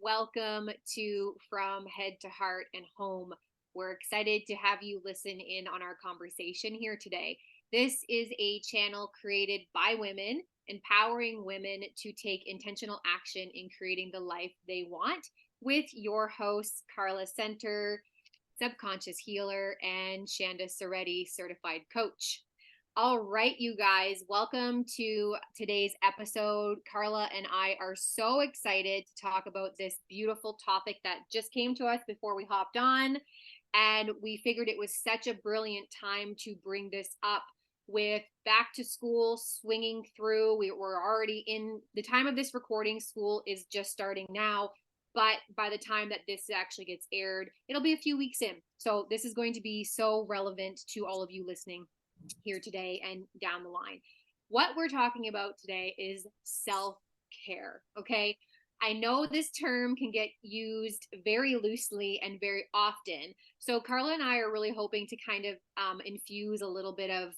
welcome to From Head to Heart and Home. We're excited to have you listen in on our conversation here today. This is a channel created by women, empowering women to take intentional action in creating the life they want, with your hosts, Carla Center, subconscious healer, and Shanda Soretti, certified coach. All right, you guys, welcome to today's episode. Carla and I are so excited to talk about this beautiful topic that just came to us before we hopped on. And we figured it was such a brilliant time to bring this up with back to school swinging through. We're already in the time of this recording. School is just starting now. But by the time that this actually gets aired, it'll be a few weeks in. So this is going to be so relevant to all of you listening here today and down the line. What we're talking about today is self-care, okay? I know this term can get used very loosely and very often. So Carla and I are really hoping to kind of infuse a little bit of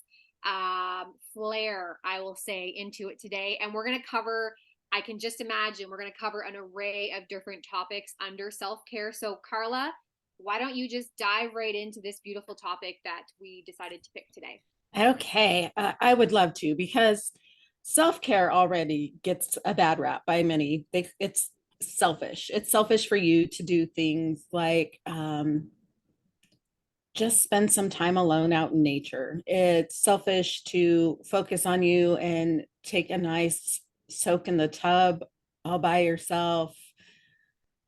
flair, I will say, into it today. And we're going to cover, I can just imagine, we're going to cover an array of different topics under self-care. So Carla, why don't you just dive right into this beautiful topic that we decided to pick today? Okay, I would love to because self-care already gets a bad rap by many. It's selfish. It's selfish for you to do things like just spend some time alone out in nature. It's selfish to focus on you and take a nice soak in the tub all by yourself.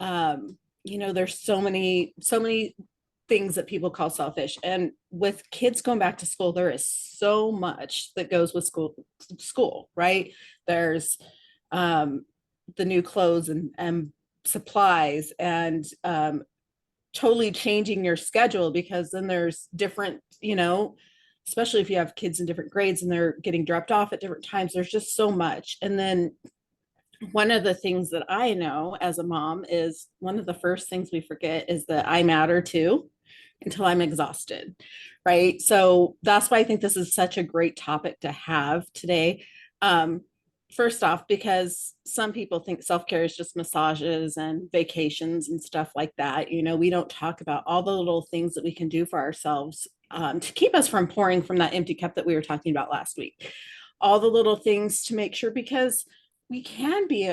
There's so many things that people call selfish. And with kids going back to school, there is so much that goes with school, right? There's the new clothes and supplies and totally changing your schedule, because then there's different, especially if you have kids in different grades and they're getting dropped off at different times, there's just so much. And then one of the things that I know as a mom is one of the first things we forget is that I matter too until I'm exhausted. Right. So that's why I think this is such a great topic to have today. Um, First off, because some people think self-care is just massages and vacations and stuff like that. We don't talk about all the little things that we can do for ourselves to keep us from pouring from that empty cup that we were talking about last week. All the little things to make sure, because we can be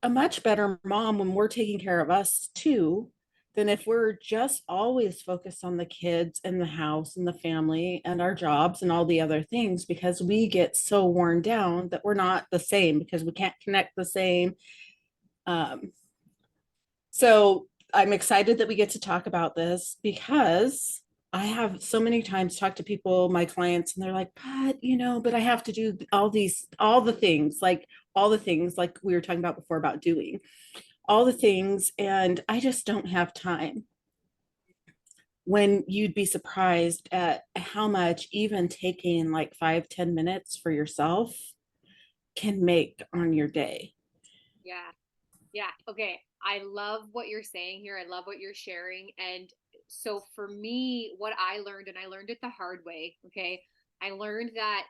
a much better mom when we're taking care of us too, than if we're just always focused on the kids and the house and the family and our jobs and all the other things, because we get so worn down that we're not the same, because we can't connect the same. Um, so I'm excited that we get to talk about this, because I have so many times talked to people, my clients, and they're like, but I have to do all the things like we were talking about before about doing all the things, and I just don't have time. When you'd be surprised at how much even taking like 5-10 minutes for yourself can make on your day. Yeah. Yeah. Okay. I love what you're saying here. I love what you're sharing. And so for me, what I learned, and I learned it the hard way. Okay. I learned that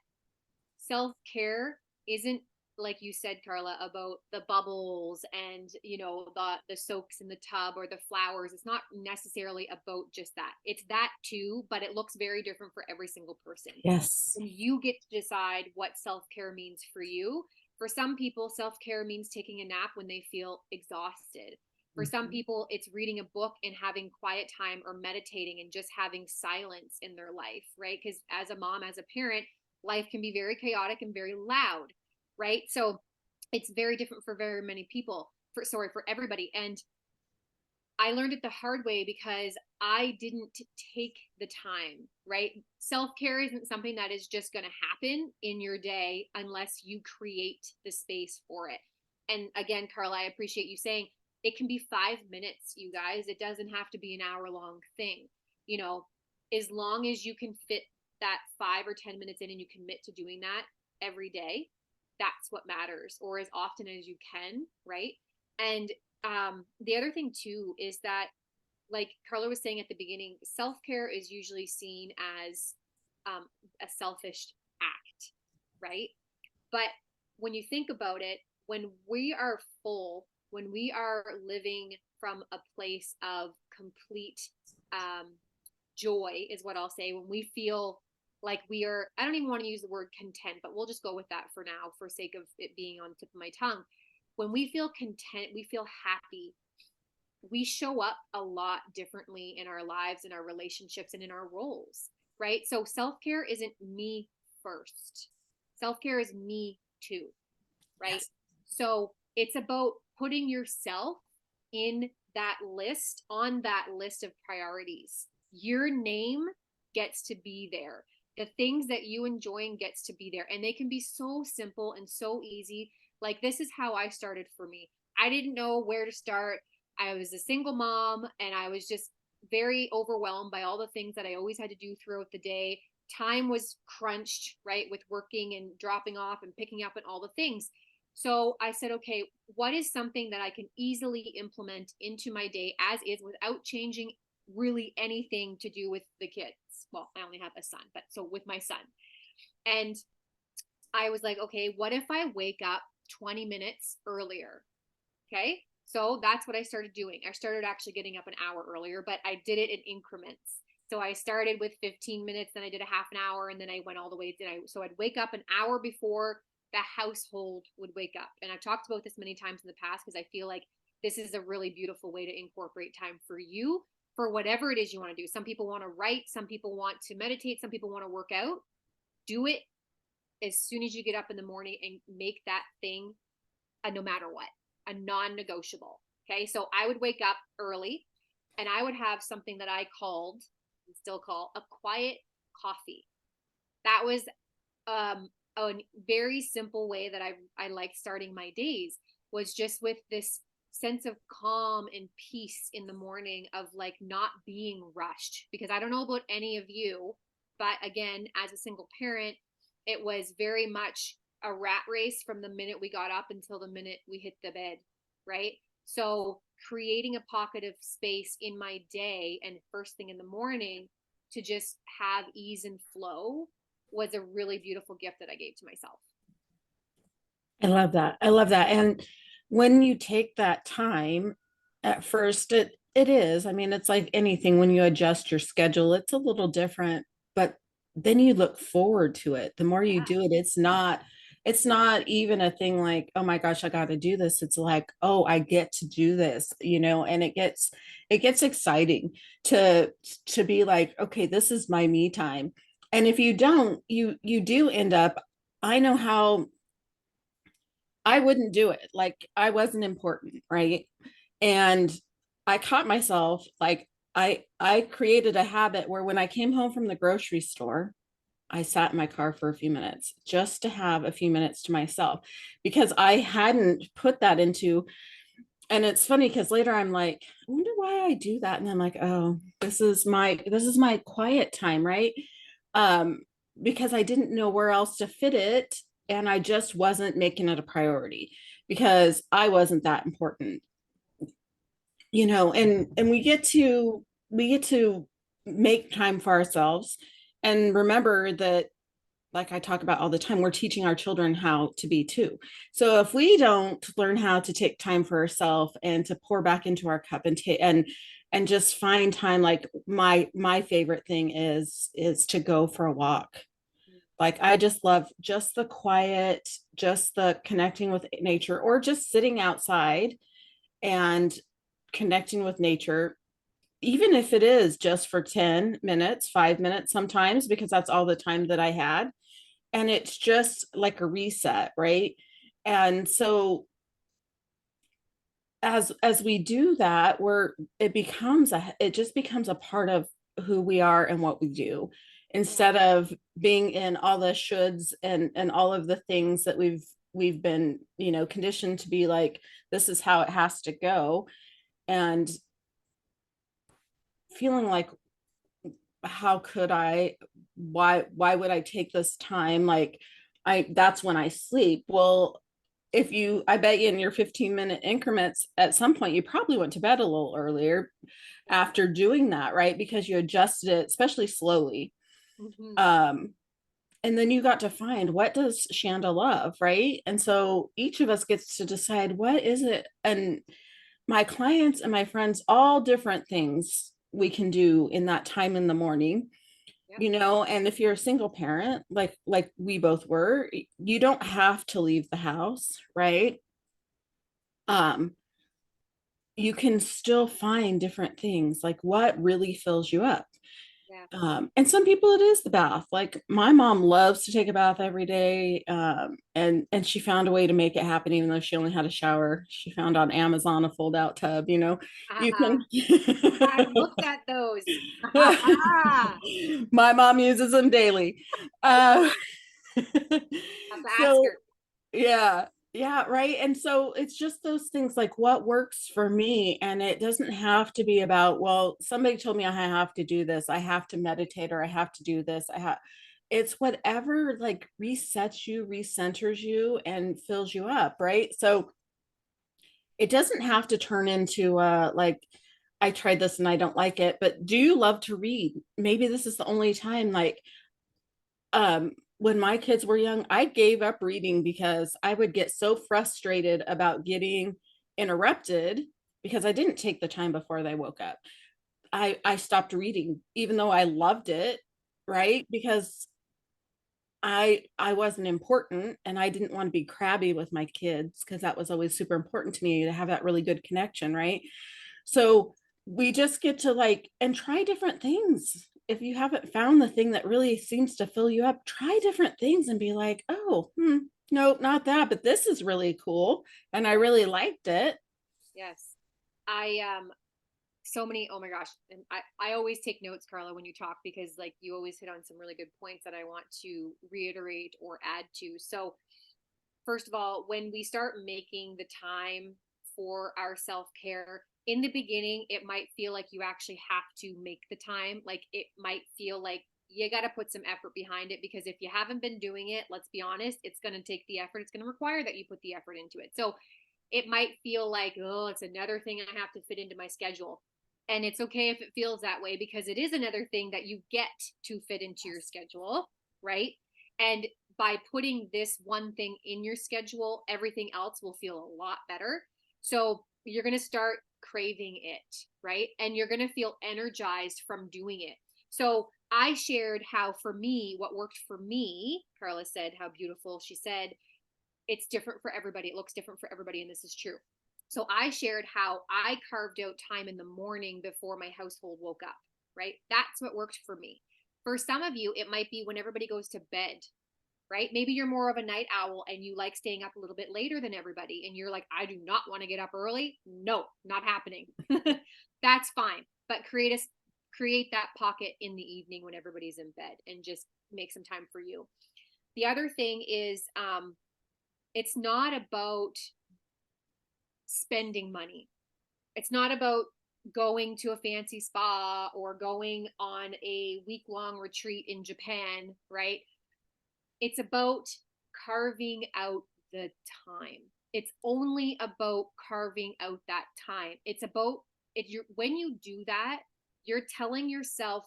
self care isn't, like you said, Carla, about the bubbles and the soaks in the tub or the flowers. It's not necessarily about just that. It's that too, but it looks very different for every single person. Yes. And you get to decide what self care means for you. For some people, self care means taking a nap when they feel exhausted. For some Mhm. people, it's reading a book and having quiet time or meditating and just having silence in their life, right? Because as a mom, as a parent, life can be very chaotic and very loud, right? So it's very different for very many people, for everybody. And I learned it the hard way because I didn't take the time, right? Self care isn't something that is just going to happen in your day unless you create the space for it. And again, Carla, I appreciate you saying it can be 5 minutes, you guys. It doesn't have to be an hour long thing. You know, as long as you can fit that 5 or 10 minutes in and you commit to doing that every day, that's what matters, or as often as you can, right? And the other thing too is that, like Carla was saying at the beginning, self care is usually seen as um, a selfish act, right? But when you think about it, when we are full, when we are living from a place of complete joy, is what I'll say, when we feel like we are, I don't even want to use the word content, but we'll just go with that for now, for sake of it being on the tip of my tongue. When we feel content, we feel happy, we show up a lot differently in our lives, in our relationships, and in our roles, right? So self-care isn't me first. Self-care is me too, right? Yes. So it's about putting yourself in that list, on that list of priorities. Your name gets to be there. The things that you enjoy gets to be there. And they can be so simple and so easy. Like, this is how I started for me. I didn't know where to start. I was a single mom and I was just very overwhelmed by all the things that I always had to do throughout the day. Time was crunched, right, with working and dropping off and picking up and all the things. So I said, okay, what is something that I can easily implement into my day as is without changing really anything to do with the kids? Well, I only have a son, but so with my son. And I was like, okay, what if I wake up 20 minutes earlier? Okay. So that's what I started doing. I started actually getting up an hour earlier, but I did it in increments. So I started with 15 minutes, then I did a half an hour, and then I went all the way. So I'd wake up an hour before the household would wake up. And I've talked about this many times in the past because I feel like this is a really beautiful way to incorporate time for you, for whatever it is you want to do. Some people want to write, some people want to meditate, some people want to work out. Do it as soon as you get up in the morning and make that thing a no matter what, a non-negotiable. Okay. So I would wake up early and I would have something that I called, and still call, a quiet coffee. That was a very simple way that I liked starting my days, was just with this sense of calm and peace in the morning, of like not being rushed. Because I don't know about any of you, but again, as a single parent, it was very much a rat race from the minute we got up until the minute we hit the bed, right? So creating a pocket of space in my day and first thing in the morning to just have ease and flow was a really beautiful gift that I gave to myself. I love that. I love that. And when you take that time, at first it is. I mean, it's like anything, when you adjust your schedule, it's a little different, but then you look forward to it. The more you Yeah. do it, it's not even a thing like, oh my gosh, I got to do this. It's like, oh, I get to do this, and it gets exciting to be like, okay, this is my me time. And if you don't, you do end up, I know how I wouldn't do it. Like, I wasn't important, right? And I caught myself, like, I created a habit where when I came home from the grocery store, I sat in my car for a few minutes just to have a few minutes to myself, because I hadn't put that into. And it's funny because later I'm like, I wonder why I do that. And I'm like, oh, this is my quiet time, right? Um, because I didn't know where else to fit it, and I just wasn't making it a priority because I wasn't that important, and we get to make time for ourselves, and remember that, like I talk about all the time, we're teaching our children how to be too. So if we don't learn how to take time for ourselves and to pour back into our cup and just find time, like my favorite thing is to go for a walk. Like, I just love just the quiet, just the connecting with nature, or just sitting outside and connecting with nature, even if it is just for 10 minutes, 5 minutes sometimes, because that's all the time that I had. And it's just like a reset, right? And so as we do that, it just becomes a part of who we are and what we do, instead of being in all the shoulds and all of the things that we've been, conditioned to be like, this is how it has to go. And feeling like, how could I, why would I take this time? Like, that's when I sleep. Well, I bet you in your 15-minute increments, at some point, you probably went to bed a little earlier after doing that, right? Because you adjusted it, especially slowly. Mm-hmm. Um, and then you got to find, what does Shanda love, right? And so each of us gets to decide, what is it? And my clients and my friends, all different things we can do in that time in the morning, Yep. you know. And if you're a single parent, like we both were, you don't have to leave the house, right? um you can still find different things, like what really fills you up. Yeah. And some people it is the bath. Like my mom loves to take a bath every day. And she found a way to make it happen, even though she only had a shower. She found on Amazon a fold out tub, you know. You Haha. can I've looked at those. Haha. my mom uses them daily. uh, Have to ask so her. yeah, yeah, right. And so it's just those things, like what works for me. And it doesn't have to be about, well, somebody told me I have to do this, I have to meditate, or I have to do this. It's whatever like resets you, recenters you, and fills you up, right? So it doesn't have to turn into like, I tried this and I don't like it. But do you love to read? Maybe this is the only time, like, when my kids were young, I gave up reading because I would get so frustrated about getting interrupted because I didn't take the time before they woke up. I stopped reading even though I loved it, right? Because I wasn't important, and I didn't want to be crabby with my kids, because that was always super important to me, to have that really good connection, right? So we just get to like and try different things. If you haven't found the thing that really seems to fill you up, try different things and be like, oh, nope, not that, but this is really cool. And I Yeah. really liked it. Yes. I so many, oh my gosh. And I always take notes, Carla, when you talk, because like you always hit on some really good points that I want to reiterate or add to. So first of all, when we start making the time for our self-care, in the beginning, it might feel like you actually have to make the time. Like it might feel like you got to put some effort behind it, because if you haven't been doing it, let's be honest, it's going to take the effort. It's going to require that you put the effort into it. So it might feel like, oh, it's another thing I have to fit into my schedule. And it's okay if it feels that way, because it is another thing that you get to fit into your schedule, right? And by putting this one thing in your schedule, everything else will feel a lot better. So you're going to start craving it, right? And you're going to feel energized from doing it. So I shared how for me, what worked for me, Carla said, how beautiful she said, it's different for everybody. It looks different for everybody. And this is true. So I shared how I carved out time in the morning before my household woke up, right? That's what worked for me. For some of you, it might be when everybody goes to bed, right? Maybe you're more of a night owl and you like staying up a little bit later than everybody. And you're like, I do not want to get up early. No, not happening. That's fine. But create that pocket in the evening when everybody's in bed, and just make some time for you. The other thing is, it's not about spending money. It's not about going to a fancy spa or going on a week-long retreat in Japan, right? It's about carving out the time. It's only about carving out that time. It's about if you're when you do that, you're telling yourself,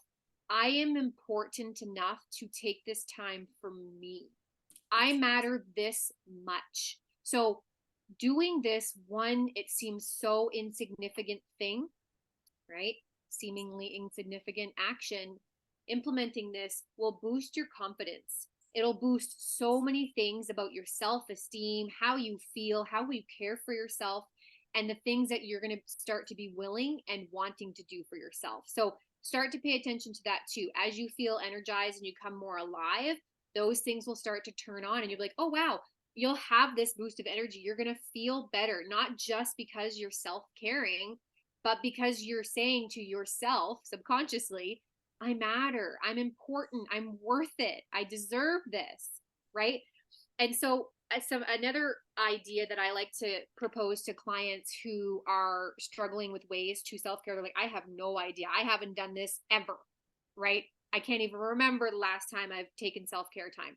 I am important enough to take this time for me. I matter this much. So doing this one, it seems so insignificant thing, right? Seemingly insignificant action, implementing this will boost your confidence. It'll boost so many things about your self esteem, how you feel, how you care for yourself, and the things that you're going to start to be willing and wanting to do for yourself. So start to pay attention to that too. As you feel energized and you come more alive, those things will start to turn on, and you'll be like, oh, wow, you'll have this boost of energy. You're going to feel better, not just because you're self caring, but because you're saying to yourself subconsciously, I matter, I'm important, I'm worth it, I deserve this, right? And so, another idea that I like to propose to clients who are struggling with ways to self care, they're like, I have no idea. I haven't done this ever, right? I can't even remember the last time I've taken self care time.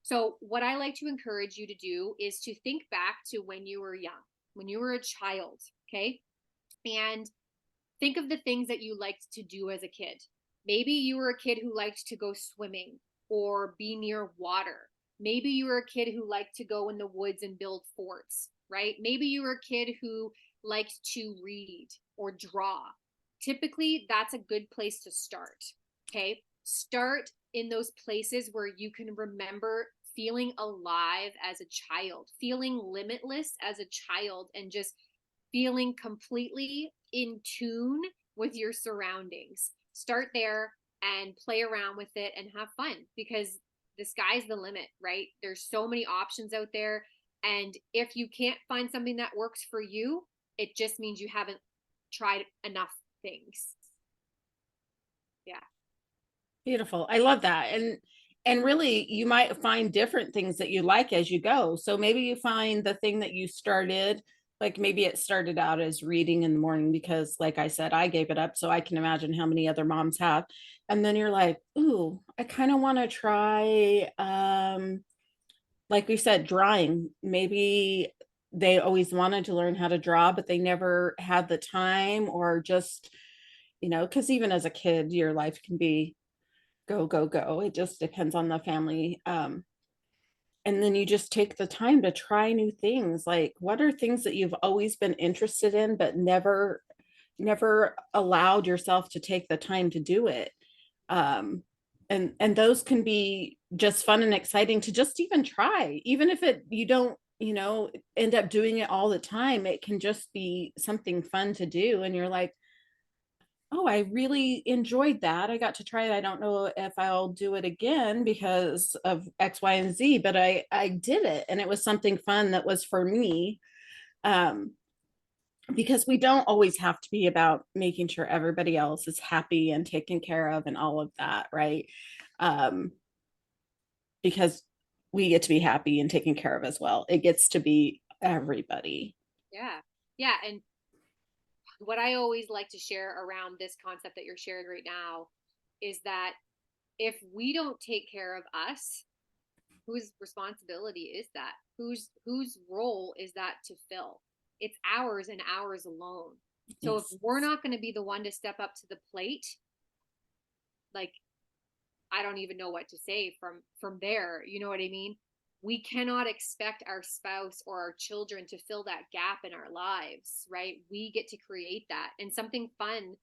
So, what I like to encourage you to do is to think back to when you were young, when you were a child, okay? And think of the things that you liked to do as a kid. Maybe you were a kid who liked to go swimming. or be near water. Maybe you were a kid who liked to go in the woods and build forts, right? Maybe you were a kid who liked to read or draw. Typically, that's a good place to start. Okay. Start in those places where you can remember feeling alive as a child, feeling limitless as a child, and just feeling completely in tune with your surroundings. Start there and play around with it and have fun, because the sky's the limit, right? There's so many options out there. And if you can't find something that works for you, it just means you haven't tried enough things. Yeah. Beautiful. I love that. And really you might find different things that you like as you go. So maybe you find the thing that you started, like maybe it started out as reading in the morning because like I said, I gave it up. So I can imagine how many other moms have. And then you're like, ooh, I kind of want to try like we said, drawing. Maybe they always wanted to learn how to draw, but they never had the time or just, because even as a kid, your life can be go, go, go. It just depends on the family. And then you just take the time to try new things. Like, what are things that you've always been interested in, but never allowed yourself to take the time to do it? And those can be just fun and exciting to just even try, even if you don't, end up doing it all the time. It can just be something fun to do. And you're like, oh, I really enjoyed that. I got to try it. I don't know if I'll do it again because of X, Y, and Z, but I did it, and it was something fun that was for me. Um, because we don't always have to be about making sure everybody else is happy and taken care of and all of that, right? Um, because we get to be happy and taken care of as well. It gets to be everybody. Yeah. Yeah. And what I always like to share around this concept that you're sharing right now is that if we don't take care of us, whose responsibility is that? Whose role is that to fill? It's ours and ours alone. So if Yes. we're not going to be the one to step up to the plate, like, I don't even know what to say from there. You know what I mean? We cannot expect our spouse or our children to fill that gap in our lives, right? We get to create that. And something fun,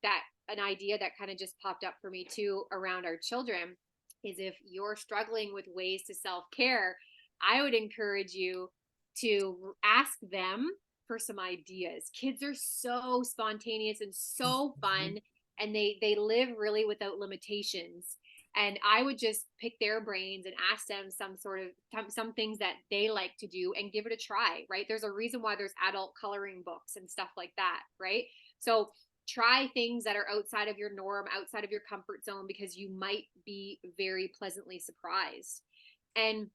that an idea that kind of just popped up for me too around our children, is if you're struggling with ways to self-care, I would encourage you to ask them for some ideas. Kids are so spontaneous and so fun, and they live really without limitations. And I would just pick their brains and ask them some things that they like to do and give it a try, right? There's a reason why there's adult coloring books and stuff like that, right? So try things that are outside of your norm, outside of your comfort zone, because you might be very pleasantly surprised. And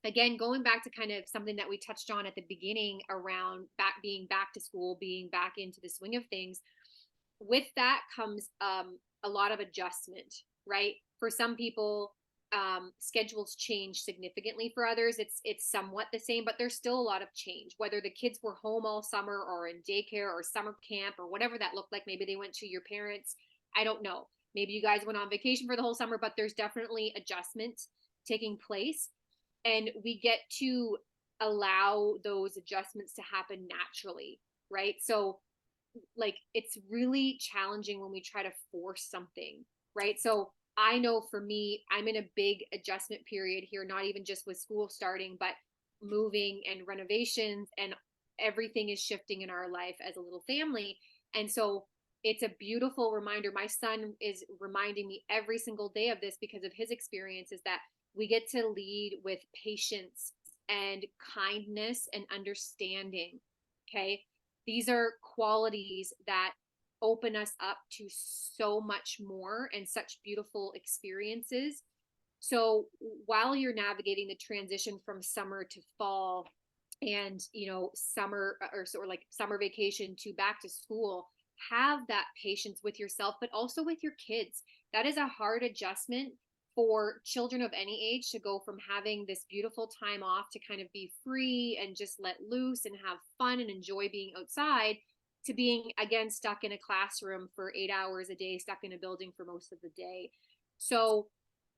again, going back to kind of something that we touched on at the beginning around being back to school, being back into the swing of things, with that comes a lot of adjustment, right? For some people, schedules change significantly. For others, it's somewhat the same, but there's still a lot of change. Whether the kids were home all summer or in daycare or summer camp or whatever that looked like, maybe they went to your parents. I don't know. Maybe you guys went on vacation for the whole summer, but there's definitely adjustment taking place, and we get to allow those adjustments to happen naturally, right? So like, it's really challenging when we try to force something, right? So I know for me, I'm in a big adjustment period here, not even just with school starting, but moving and renovations, and everything is shifting in our life as a little family. And so it's a beautiful reminder. My son is reminding me every single day of this because of his experiences, that we get to lead with patience and kindness and understanding. Okay. These are qualities that open us up to so much more and such beautiful experiences. So while you're navigating the transition from summer to fall, and summer, or like summer vacation to back to school, have that patience with yourself, but also with your kids. That is a hard adjustment for children of any age, to go from having this beautiful time off to kind of be free and just let loose and have fun and enjoy being outside, to being again stuck in a classroom for 8 hours a day, stuck in a building for most of the day. So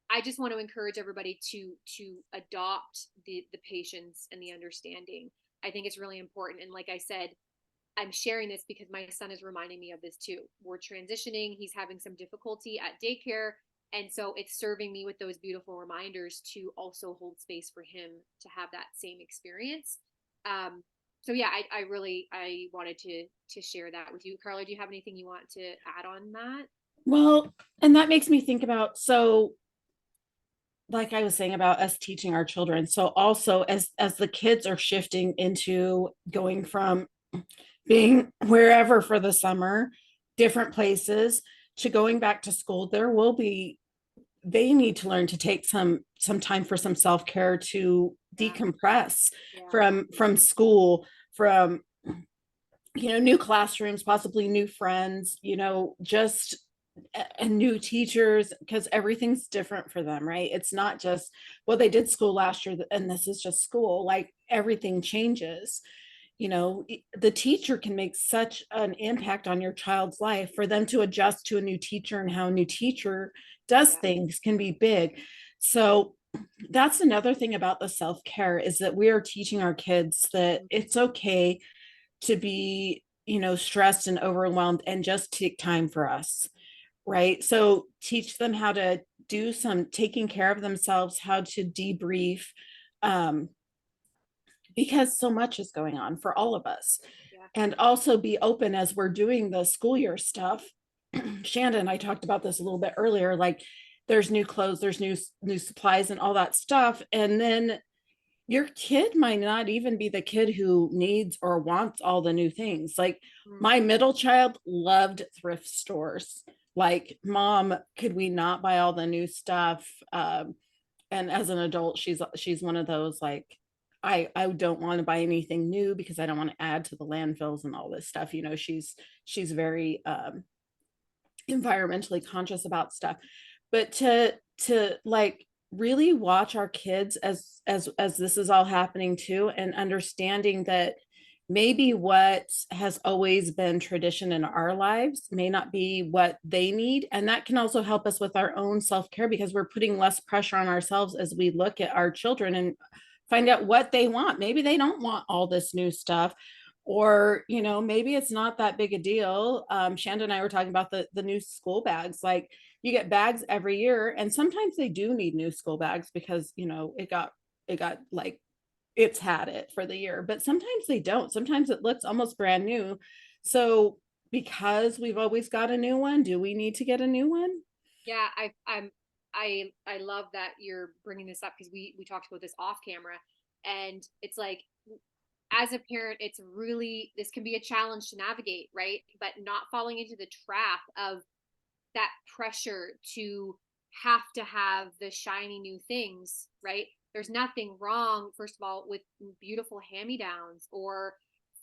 I just want to encourage everybody to adopt the patience and the understanding. I think it's really important. And like I said, I'm sharing this because my son is reminding me of this too. We're transitioning. He's having some difficulty at daycare. And so it's serving me with those beautiful reminders to also hold space for him to have that same experience. Um, so yeah, I really, I wanted to share that with you. Carla, do you have anything you want to add on that? Well, and that makes me think about, so like I was saying about us teaching our children. So also as the kids are shifting into going from being wherever for the summer, different places, to going back to school, there will be, they need to learn to take some time for some self-care to Yeah. decompress Yeah. from school, from new classrooms, possibly new friends, just and new teachers, because everything's different for them, right? It's not just, well, they did school last year and this is just school. Like everything changes. The teacher can make such an impact on your child's life. For them to adjust to a new teacher and how a new teacher does Yeah. things can be big. So that's another thing about the self-care, is that we are teaching our kids that it's okay to be, stressed and overwhelmed, and just take time for us, right? So teach them how to do some taking care of themselves, how to debrief, um, because so much is going on for all of us. Yeah. And also be open as we're doing the school year stuff. Shanda and I talked about this a little bit earlier, like there's new clothes, there's new supplies and all that stuff. And then your kid might not even be the kid who needs or wants all the new things. Like Mm. my middle child loved thrift stores. Like, mom, could we not buy all the new stuff? And as an adult, she's one of those, like, I don't want to buy anything new because I don't want to add to the landfills and all this stuff. She's very environmentally conscious about stuff. But to like really watch our kids as this is all happening too, and understanding that maybe what has always been tradition in our lives may not be what they need. And that can also help us with our own self-care, because we're putting less pressure on ourselves as we look at our children and find out what they want. Maybe they don't want all this new stuff, or maybe it's not that big a deal. Shanda and I were talking about the new school bags. Like, you get bags every year, and sometimes they do need new school bags because it got like, it's had it for the year, but sometimes they don't. Sometimes it looks almost brand new. So because we've always got a new one, do we need to get a new one? Yeah, I love that you're bringing this up because we talked about this off camera, and it's like, as a parent, it's really, this can be a challenge to navigate, right? But not falling into the trap of that pressure to have the shiny new things, right? There's nothing wrong, first of all, with beautiful hand-me-downs or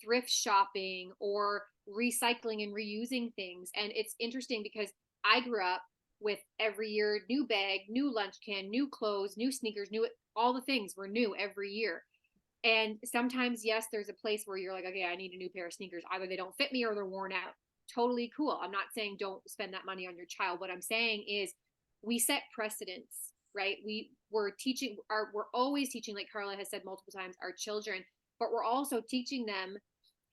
thrift shopping or recycling and reusing things. And it's interesting because I grew up with every year new bag, new lunch can, new clothes, new sneakers, new, all the things were new every year. And sometimes, yes, there's a place where you're like, okay, I need a new pair of sneakers. Either they don't fit me or they're worn out. Totally cool. I'm not saying don't spend that money on your child. What I'm saying is we set precedents, right? We're always teaching, like Carla has said multiple times, our children, but we're also teaching them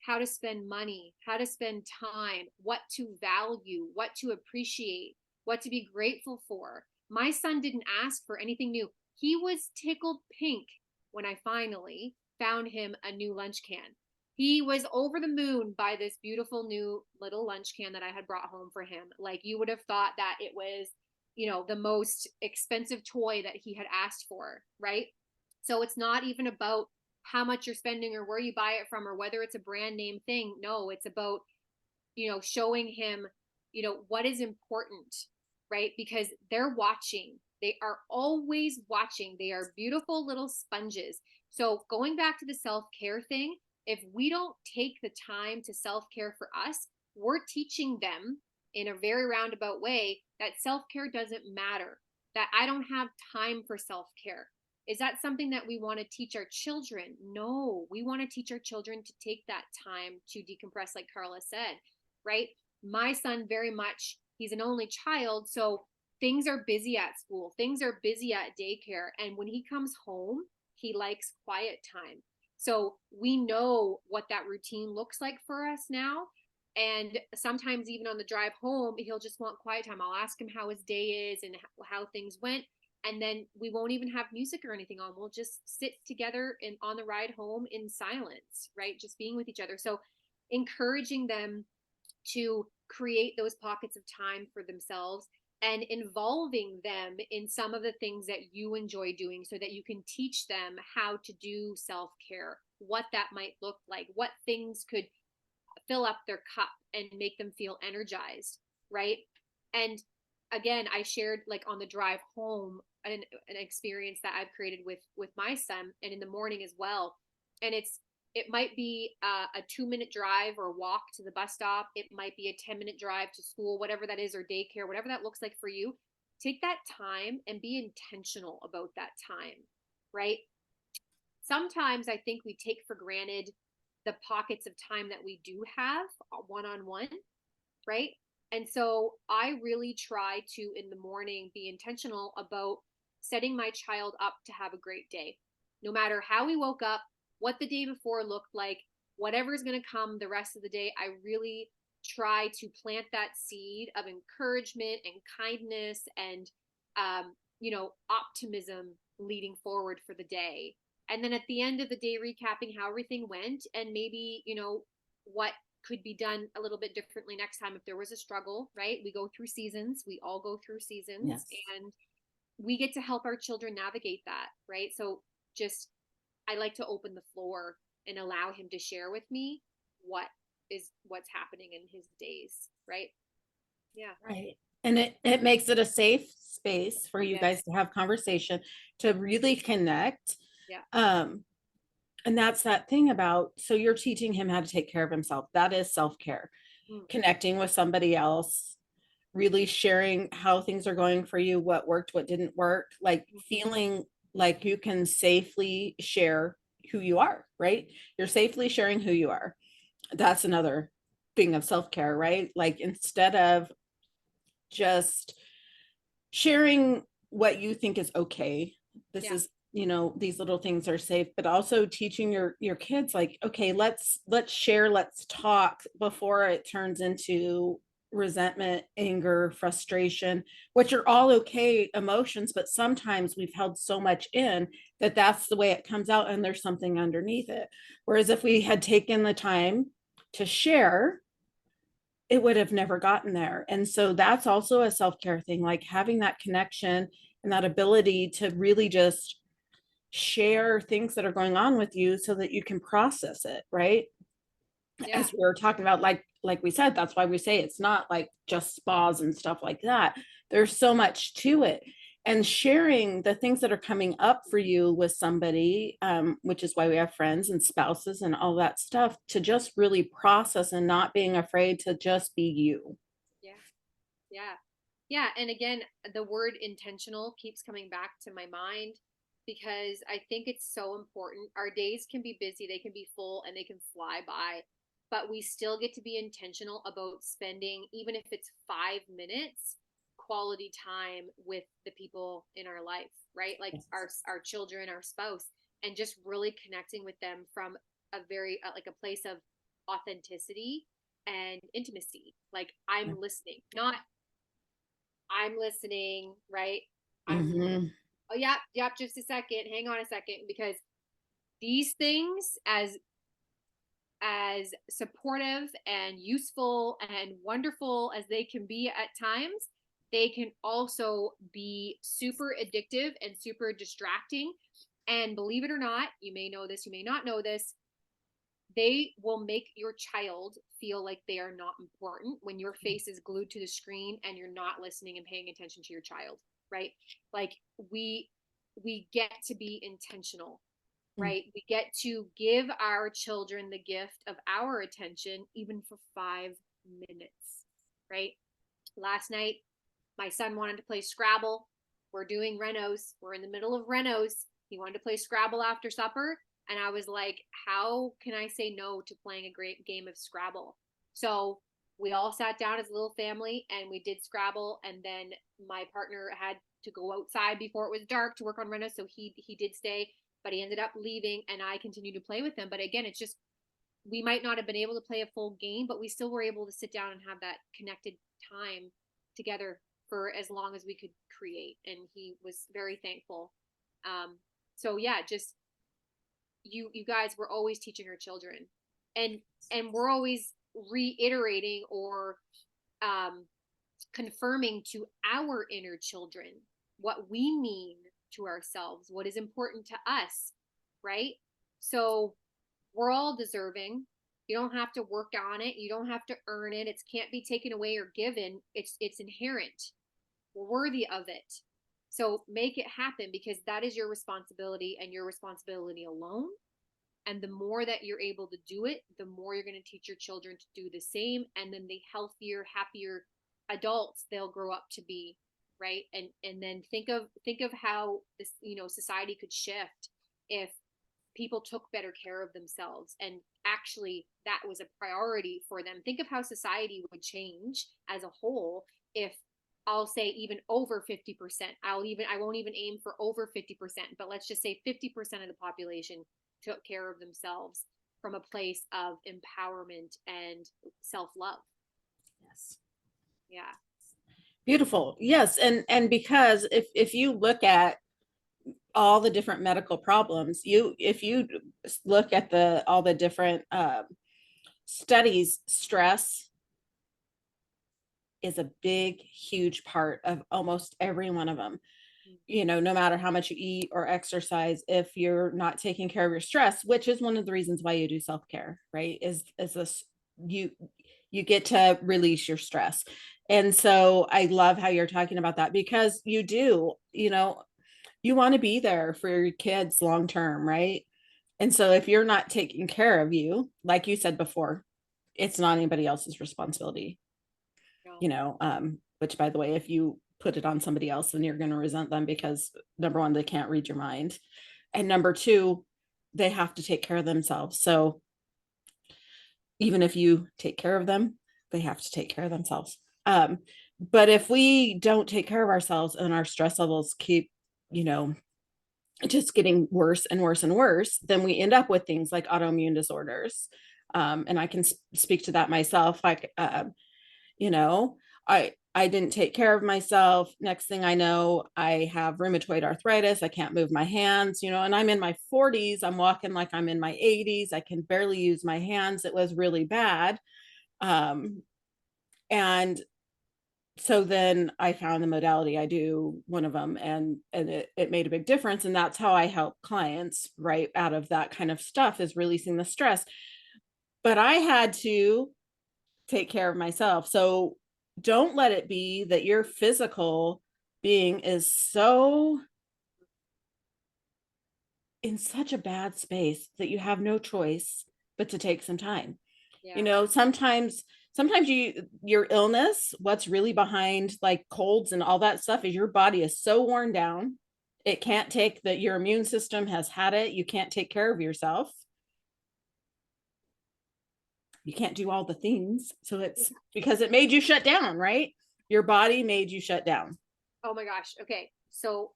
how to spend money, how to spend time, what to value, what to appreciate, what to be grateful for. My son didn't ask for anything new. He was tickled pink when I finally found him a new lunch can. He was over the moon by this beautiful new little lunch can that I had brought home for him. Like, you would have thought that it was, the most expensive toy that he had asked for, right? So it's not even about how much you're spending or where you buy it from or whether it's a brand name thing. No, it's about, showing him, what is important, right? Because they're watching. They are always watching. They are beautiful little sponges. So going back to the self-care thing, if we don't take the time to self-care for us, we're teaching them in a very roundabout way that self-care doesn't matter, that I don't have time for self-care. Is that something that we want to teach our children? No, we want to teach our children to take that time to decompress, like Carla said, right? My son, very much, he's an only child. So things are busy at school, things are busy at daycare. And when he comes home, he likes quiet time. So we know what that routine looks like for us now. And sometimes, even on the drive home, he'll just want quiet time. I'll ask him how his day is and how things went. And then we won't even have music or anything on. We'll just sit together and on the ride home in silence, right? Just being with each other. So encouraging them to create those pockets of time for themselves and involving them in some of the things that you enjoy doing so that you can teach them how to do self-care, what that might look like, what things could fill up their cup and make them feel energized, right? And again, I shared like on the drive home an experience that I've created with my son, and in the morning as well. And it might be a 2-minute drive or walk to the bus stop. It might be a 10-minute drive to school, whatever that is, or daycare, whatever that looks like for you. Take that time and be intentional about that time, right? Sometimes I think we take for granted the pockets of time that we do have one on one, right? And so I really try to, in the morning, be intentional about setting my child up to have a great day. No matter how we woke up, what the day before looked like, whatever's going to come the rest of the day, I really try to plant that seed of encouragement and kindness and, optimism leading forward for the day. And then at the end of the day, recapping how everything went and maybe, what could be done a little bit differently next time if there was a struggle, right? We go through seasons, we all go through seasons, Yes. and we get to help our children navigate that, right? So just, I like to open the floor and allow him to share with me what's happening in his days, right? Yeah. Right. And it makes it a safe space for you guys Yes. to have conversation, to really connect. Yeah. And that's that thing about, so you're teaching him how to take care of himself. That is self-care. Mm. Connecting with somebody else, really sharing how things are going for you, what worked, what didn't work, like feeling like you can safely share who you are, right? You're safely sharing who you are. That's another thing of self-care, right? Like instead of just sharing what you think is okay, this Yeah. is, these little things are safe, but also teaching your kids like, okay, let's share, let's talk before it turns into resentment, anger, frustration, which are all okay emotions, but sometimes we've held so much in that that's the way it comes out and there's something underneath it. Whereas if we had taken the time to share, it would have never gotten there. And so that's also a self-care thing, like having that connection and that ability to really just share things that are going on with you so that you can process it, right? Yeah. As we were talking about, like we said, that's why we say it's not like just spas and stuff like that. There's so much to it. And sharing the things that are coming up for you with somebody, which is why we have friends and spouses and all that stuff, to just really process and not being afraid to just be you. Yeah. Yeah. Yeah. And again, the word intentional keeps coming back to my mind because I think it's so important. Our days can be busy, they can be full, and they can fly by, but we still get to be intentional about spending, even if it's 5 minutes, quality time with the people in our life, right? Like Yes. our children, our spouse, and just really connecting with them from a very like a place of authenticity and intimacy. Like I'm listening, not I'm listening, right? I'm, Mm-hmm. oh, yeah, yep, just a second. Hang on a second. Because these things, as supportive and useful and wonderful as they can be at times, they can also be super addictive and super distracting. And believe it or not, you may know this, you may not know this, they will make your child feel like they are not important when your face is glued to the screen and you're not listening and paying attention to your child, right? Like we get to be intentional, right? We get to give our children the gift of our attention even for 5 minutes, right? Last night my son wanted to play Scrabble. We're doing renos, we're in the middle of renos. He wanted to play Scrabble after supper, and I was like, how can I say no to playing a great game of Scrabble? So we all sat down as a little family and we did Scrabble. And then my partner had to go outside before it was dark to work on Rena. So he did stay, but he ended up leaving and I continued to play with him. But again, it's just, we might not have been able to play a full game, but we still were able to sit down and have that connected time together for as long as we could create. And he was very thankful. So yeah, just you guys were always teaching our children, and we're always reiterating or um, confirming to our inner children what we mean to ourselves, what is important to us, right? So we're all deserving. You don't have to work on it. You don't have to earn it. It can't be taken away or given. It's inherent. We're worthy of it. So make it happen, because that is your responsibility and your responsibility alone. And the more that you're able to do it, the more you're going to teach your children to do the same. And then the healthier, happier adults they'll grow up to be, right? And then think of how this, society could shift if people took better care of themselves and actually that was a priority for them. Think of how society would change as a whole if, I'll say, even over 50%. I won't even aim for over 50%, but let's just say 50% of the population took care of themselves from a place of empowerment and self-love. Yes. Yeah. Beautiful. Yes. And because if you look at all the different medical problems, if you look at all the different studies, stress is a big, huge part of almost every one of them. No matter how much you eat or exercise, if you're not taking care of your stress, which is one of the reasons why you do self-care, right? Is this, you get to release your stress. And so I love how you're talking about that, because you do, you want to be there for your kids long term, right? And so if you're not taking care of you, like you said before, it's not anybody else's responsibility. No. Which, by the way, if you put it on somebody else, then you're going to resent them, because number one, they can't read your mind, and number two, they have to take care of themselves. So even if you take care of them, they have to take care of themselves. But if we don't take care of ourselves and our stress levels keep, just getting worse and worse and worse, then we end up with things like autoimmune disorders. And I can speak to that myself. Like, you know, I didn't take care of myself. Next thing I know, I have rheumatoid arthritis. I can't move my hands, and I'm in my 40s. I'm walking like I'm in my 80s. I can barely use my hands. It was really bad. And so then I found the modality. I do one of them, and it made a big difference. And that's how I help clients right out of that kind of stuff, is releasing the stress. But I had to take care of myself. So don't let it be that your physical being is so in such a bad space that you have no choice but to take some time. Yeah. Sometimes your illness, what's really behind like colds and all that stuff, is your body is so worn down. It can't take that. Your immune system has had it. You can't take care of yourself. You can't do all the things. So it's because it made you shut down, right? Your body made you shut down. Oh my gosh. Okay. So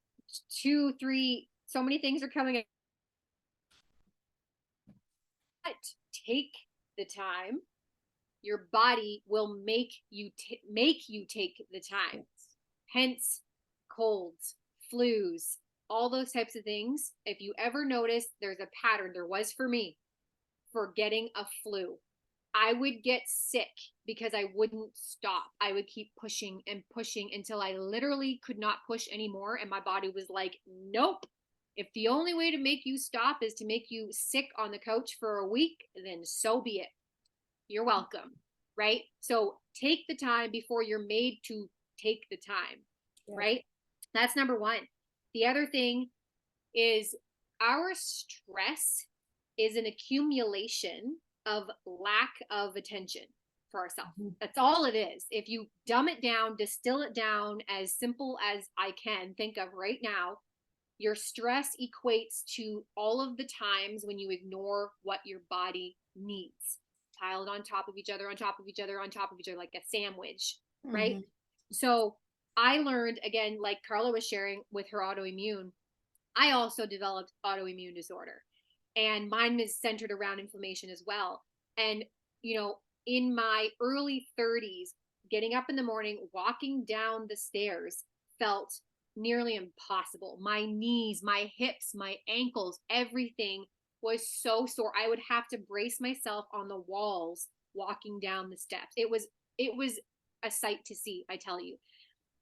2, 3, so many things are coming. But take the time. Your body will make you take the time. Hence colds, flus, all those types of things. If you ever notice, there's a pattern. There was for me for getting a flu. I would get sick because I wouldn't stop. I would keep pushing and pushing until I literally could not push anymore. And my body was like, nope. If the only way to make you stop is to make you sick on the couch for a week, then so be it. You're welcome. Right? So take the time before you're made to take the time. Yeah. Right? That's number one. The other thing is our stress is an accumulation of lack of attention for ourselves. That's all it is. If you dumb it down, distill it down as simple as I can think of right now, your stress equates to all of the times when you ignore what your body needs. piled on top of each other, on top of each other, on top of each other, like a sandwich, right? Mhm. So I learned, again, like Carla was sharing with her autoimmune, I also developed autoimmune disorder, and mine is centered around inflammation as well. And, you know, in my early 30s, getting up in the morning, walking down the stairs felt nearly impossible. My knees, my hips, my ankles, everything was so sore. I would have to brace myself on the walls walking down the steps. It was a sight to see, I tell you.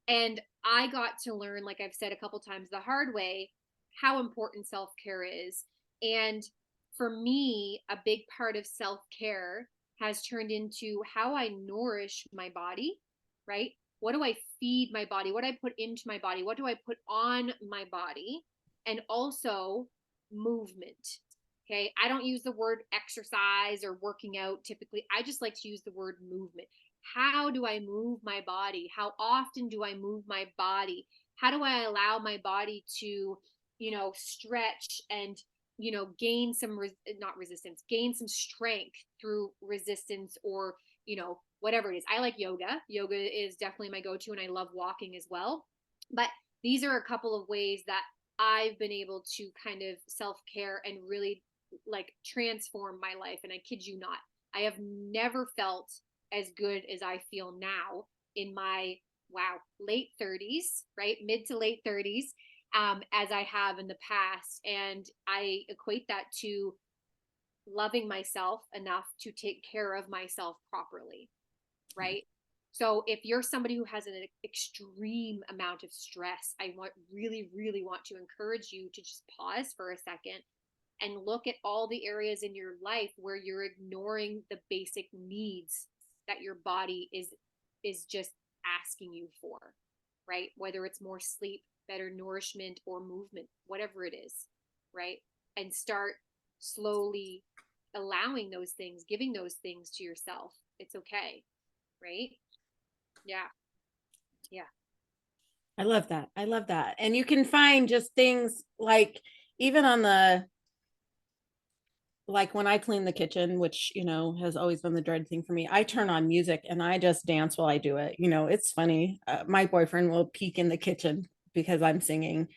And I got to learn, like I've said a couple times the hard way, how important self care is. And for me, a big part of self care has turned into how I nourish my body, right? What do I feed my body? What do I put into my body? What do I put on my body? And also movement. Okay. I don't use the word exercise or working out typically. I just like to use the word movement. How do I move my body? How often do I move my body? How do I allow my body to, stretch and, gain some, not resistance, gain some strength through resistance or, whatever it is. I like yoga. Yoga is definitely my go to, and I love walking as well. But these are a couple of ways that I've been able to kind of self care and really like transform my life. And I kid you not, I have never felt as good as I feel now in my late 30s, right? Mid to late 30s, as I have in the past. And I equate that to loving myself enough to take care of myself properly, right? So if you're somebody who has an extreme amount of stress, really, really want to encourage you to just pause for a second and look at all the areas in your life where you're ignoring the basic needs that your body is just asking you for, right? Whether it's more sleep, better nourishment, or movement, whatever it is, right? And start slowly allowing those things, giving those things to yourself. It's okay, right? Yeah. Yeah. I love that. I love that. And you can find just things like even on the like when I clean the kitchen, which, has always been the dread thing for me, I turn on music and I just dance while I do it. It's funny. My boyfriend will peek in the kitchen because I'm singing.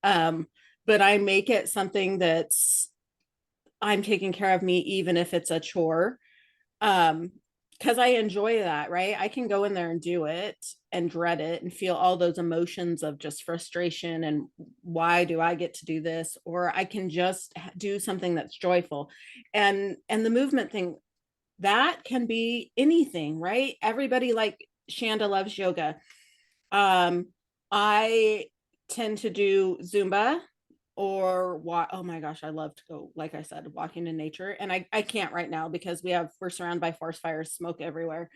Um, but I make it something that's I'm taking care of me, even if it's a chore. Um, because I enjoy that, right? I can go in there and do it and dread it and feel all those emotions of just frustration and why do I get to do this? Or I can just do something that's joyful. And the movement thing, that can be anything, right? Everybody like Shanda loves yoga. Um, I tend to do Zumba or walk. Oh my gosh, I love to go, like I said, walking in nature. And I can't right now because we're surrounded by forest fires, smoke everywhere.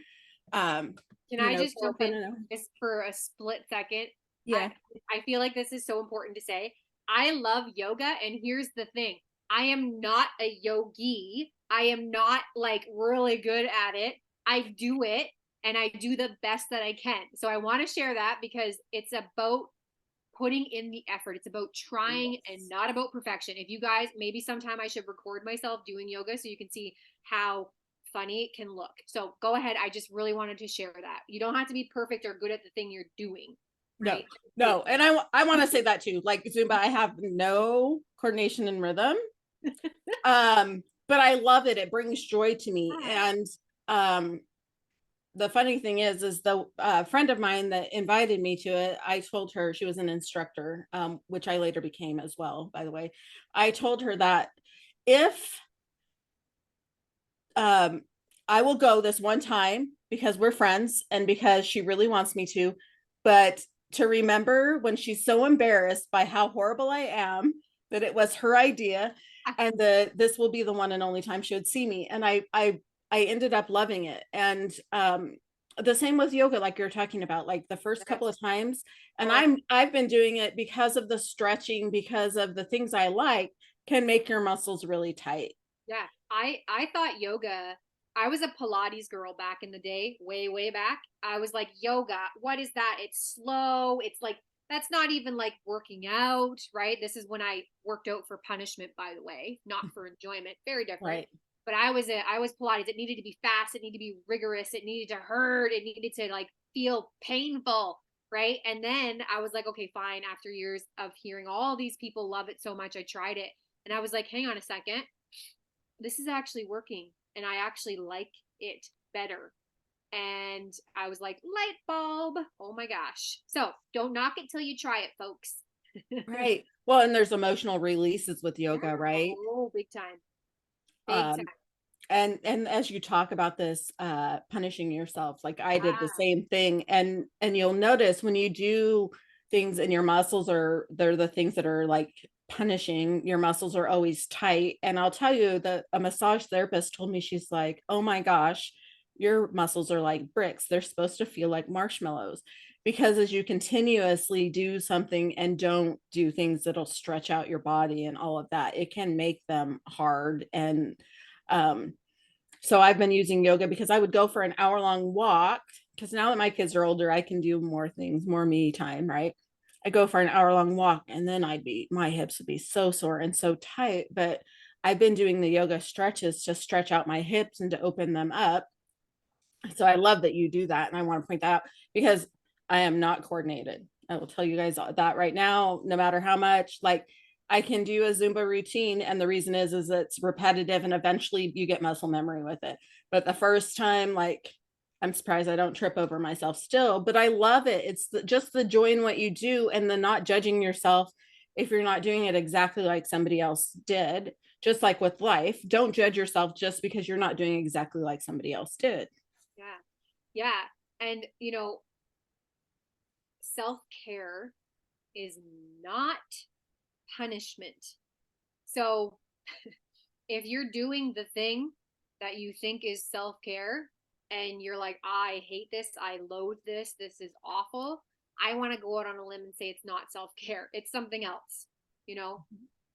Um, Can I just so jump in just for a split second? I yeah. I feel like this is so important to say. I love yoga, and here's the thing. I am not a yogi. I am not like really good at it. I do it and I do the best that I can. So I want to share that because it's about putting in the effort. It's about trying and not about perfection. If you guys, maybe sometime I should record myself doing yoga so you can see how funny it can look. So go ahead. I just really wanted to share that. You don't have to be perfect or good at the thing you're doing, No, right? no. And I want to say that too. Like Zumba, I have no coordination and rhythm. But I love it. It brings joy to me. And um the funny thing is the friend of mine that invited me to it, I told her, she was an instructor, which I later became as well, by the way. I told her that if um, I will go this one time because we're friends and because she really wants me to, but to remember when she's so embarrassed by how horrible I am that it was her idea and this will be the one and only time she would see me. And I ended up loving it. And the same with yoga, like you're talking about, like the first couple of times. And I've been doing it because of the stretching, because of the things I like can make your muscles really tight. Yeah. I thought yoga, I was a Pilates girl back in the day, way, way back. I was like, yoga, what is that? It's slow. It's like, that's not even like working out, right? This is when I worked out for punishment, by the way, not for enjoyment. Very different. Right. but I was Pilates. It needed to be fast. It needed to be rigorous. It needed to hurt. It needed to like feel painful. Right. And then I was like, okay, fine. After years of hearing all these people love it so much, I tried it. And I was like, hang on a second. This is actually working. And I actually like it better. And I was like, light bulb. Oh my gosh. So don't knock it till you try it, folks. Right. Well, and there's emotional releases with Yeah. yoga, right? Oh, big time. Big time. Um, and as you talk about this punishing yourself, like I did the Ah, same thing, and you'll notice when you do things and your muscles are, they're the things that are like punishing, your muscles are always tight. And I'll tell you that a massage therapist told me, she's like, oh my gosh, your muscles are like bricks, they're supposed to feel like marshmallows, because as you continuously do something and don't do things that'll stretch out your body and all of that, it can make them hard. And um so I've been using yoga because I would go for an hour long walk, because now that my kids are older, I can do more things, more me time, right? I go for an hour long walk and then my hips would be so sore and so tight. But I've been doing the yoga stretches to stretch out my hips and to open them up. So I love that you do that. And I want to point that out because I am not coordinated. I will tell you guys that right now, no matter how much, like I can do a Zumba routine. And the reason is it's repetitive and eventually you get muscle memory with it. But the first time, like, I'm surprised I don't trip over myself still, but I love it. It's just the joy in what you do and the not judging yourself if you're not doing it exactly like somebody else did. Just like with life, don't judge yourself just because you're not doing exactly like somebody else did. yeah. Yeah. And, self care is not punishment. So if you're doing the thing that you think is self care and you're like, I hate this, I loathe this, this is awful, I want to go out on a limb and say it's not self care. It's something else. You know,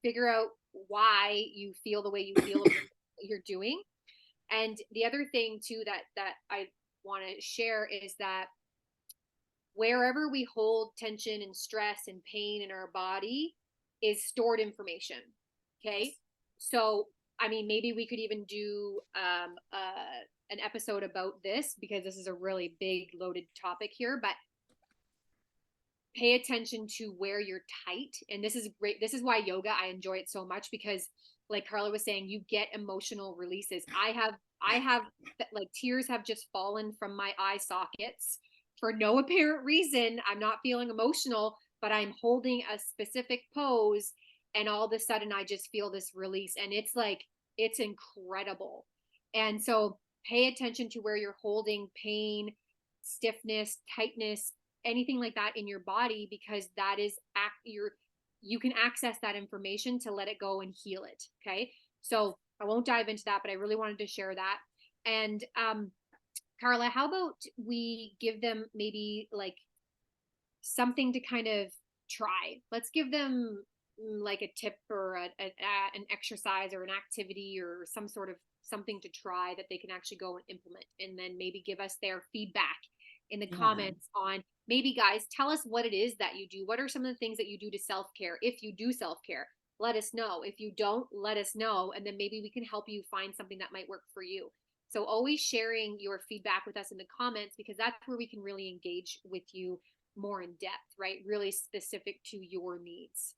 figure out why you feel the way you feel about what you're doing. And the other thing too that I want to share is that wherever we hold tension and stress and pain in our body is stored information. Okay. So, I mean, maybe we could even do an episode about this because this is a really big loaded topic here, but pay attention to where you're tight. And this is great. This is why yoga, I enjoy it so much because like Carla was saying, you get emotional releases. I have like tears have just fallen from my eye sockets for no apparent reason. I'm not feeling emotional, but I'm holding a specific pose and all of a sudden I just feel this release and it's like it's incredible. And so pay attention to where you're holding pain, stiffness, tightness, anything like that in your body because that is you can access that information to let it go and heal it. Okay. So I won't dive into that, but I really wanted to share that. And Carla, how about we give them maybe like something to kind of try? Let's give them like a tip or an exercise or an activity or some sort of something to try that they can actually go and implement and then maybe give us their feedback in the Yeah. comments on maybe guys tell us what it is that you do. What are some of the things that you do to self-care? If you do self-care, let us know. If you don't, let us know and then maybe we can help you find something that might work for you. So always sharing your feedback with us in the comments because that's where we can really engage with you more in depth, right? Really specific to your needs.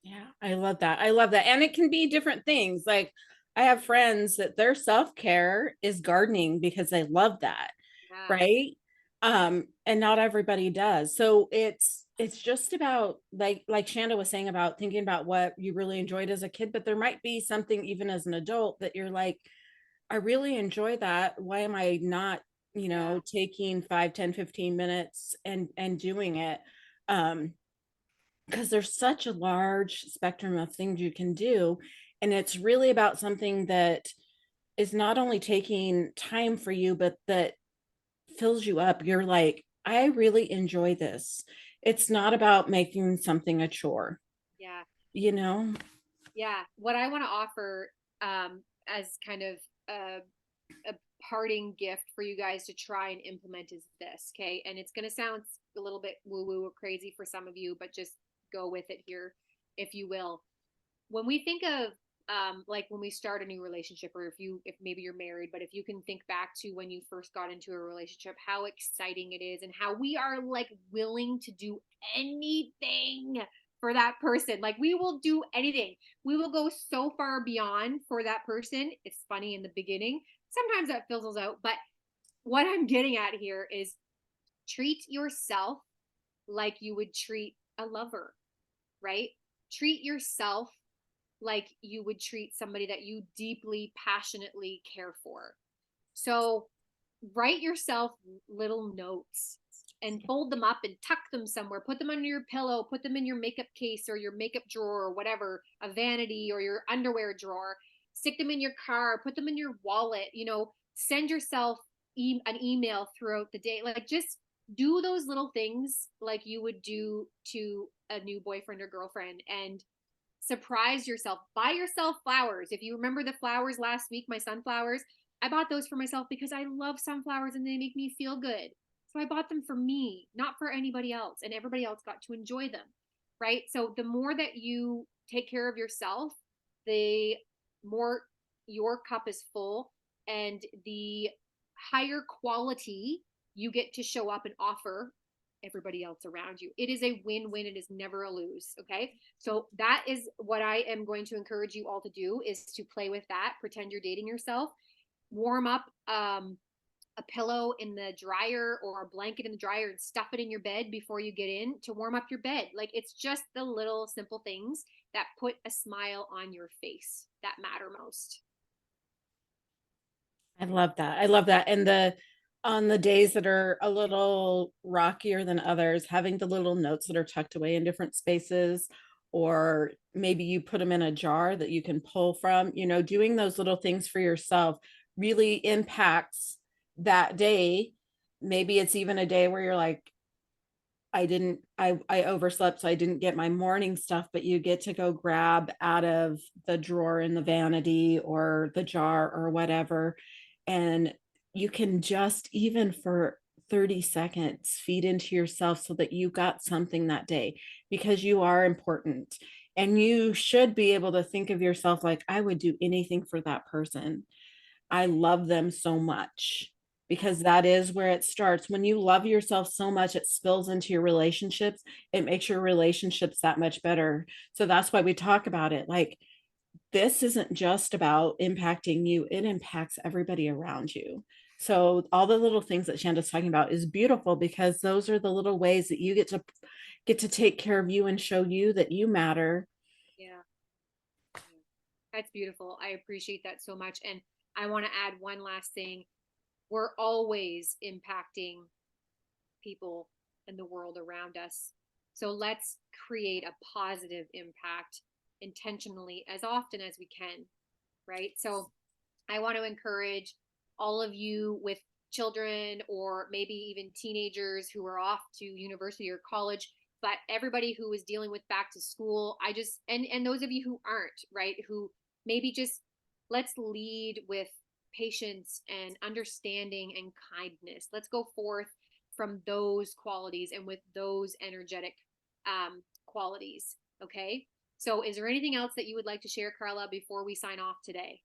Yeah, I love that. I love that. And it can be different things. Like I have friends that their self-care is gardening because they love that, Yeah. right? And not everybody does. So it's just about like Shanda was saying about thinking about what you really enjoyed as a kid, but there might be something even as an adult that you're like, I really enjoy that. Why am I not, Yeah. taking 5, 10, 15 minutes and doing it? Um, because there's such a large spectrum of things you can do. And it's really about something that is not only taking time for you, but that fills you up. You're like, I really enjoy this. It's not about making something a chore, Yeah. you know? Yeah. What I want to offer as kind of a, a parting gift for you guys to try and implement is this. Okay. And it's going to sound a little bit woo woo or crazy for some of you, but just go with it here, if you will. When we think of like when we start a new relationship, or if maybe you're married, but if you can think back to when you first got into a relationship, how exciting it is and how we are like willing to do anything for that person. Like we will do anything. We will go so far beyond for that person. It's funny in the beginning. Sometimes that fizzles out, but what I'm getting at here is treat yourself like you would treat a lover, right? Treat yourself like you would treat somebody that you deeply, passionately care for. So write yourself little notes and fold them up and tuck them somewhere. Put them under your pillow, put them in your makeup case or your makeup drawer or whatever, a vanity or your underwear drawer. Stick them in your car, put them in your wallet, send yourself an email throughout the day. Like just do those little things like you would do to a new boyfriend or girlfriend, and surprise yourself. Buy yourself flowers. If you remember the flowers last week, my sunflowers, I bought those for myself because I love sunflowers and they make me feel good. So I bought them for me, not for anybody else, and everybody else got to enjoy them, right? So the more that you take care of yourself, the more your cup is full, and the higher quality you get to show up and offer everybody else around you. It is a win-win. It is never a lose. Okay. So that is what I am going to encourage you all to do, is to play with that. Pretend you're dating yourself. Warm up a pillow in the dryer or a blanket in the dryer and stuff it in your bed before you get in to warm up your bed. Like it's just the little simple things that put a smile on your face that matter most. I love that. I love that. And on the days that are a little rockier than others, having the little notes that are tucked away in different spaces, or maybe you put them in a jar that you can pull from, doing those little things for yourself really impacts that day. Maybe it's even a day where you're like, I overslept, so I didn't get my morning stuff, but you get to go grab out of the drawer in the vanity or the jar or whatever. And you can just, even for 30 seconds, feed into yourself so that you got something that day, because you are important. And you should be able to think of yourself like, I would do anything for that person. I love them so much, because that is where it starts. When you love yourself so much, it spills into your relationships. It makes your relationships that much better. So that's why we talk about it. Like, this isn't just about impacting you, it impacts everybody around you. So all the little things that Shanda's talking about is beautiful, because those are the little ways that you get to take care of you and show you that you matter. Yeah. That's beautiful. I appreciate that so much. And I want to add one last thing. We're always impacting people in the world around us. So let's create a positive impact intentionally as often as we can, right? So I want to encourage all of you with children or maybe even teenagers who are off to university or college, but everybody who is dealing with back to school. And those of you who aren't, right, who maybe just, let's lead with patience and understanding and kindness. Let's go forth from those qualities and with those energetic qualities. Okay. So is there anything else that you would like to share, Carla, before we sign off today?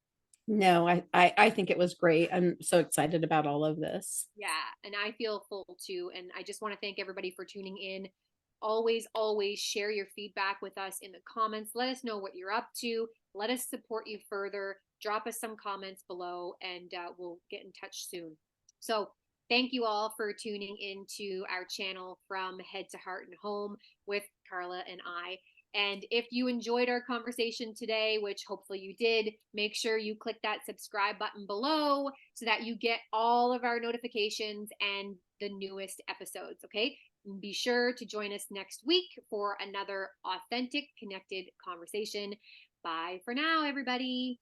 No, I think it was great. I'm so excited about all of this. Yeah, and I feel full too. And I just want to thank everybody for tuning in. Always, always share your feedback with us in the comments. Let us know what you're up to. Let us support you further. Drop us some comments below, and we'll get in touch soon. So, thank you all for tuning into our channel From Head to Heart and Home with Carla and I. And if you enjoyed our conversation today, which hopefully you did, make sure you click that subscribe button below so that you get all of our notifications and the newest episodes. Okay. And be sure to join us next week for another authentic, connected conversation. Bye for now, everybody.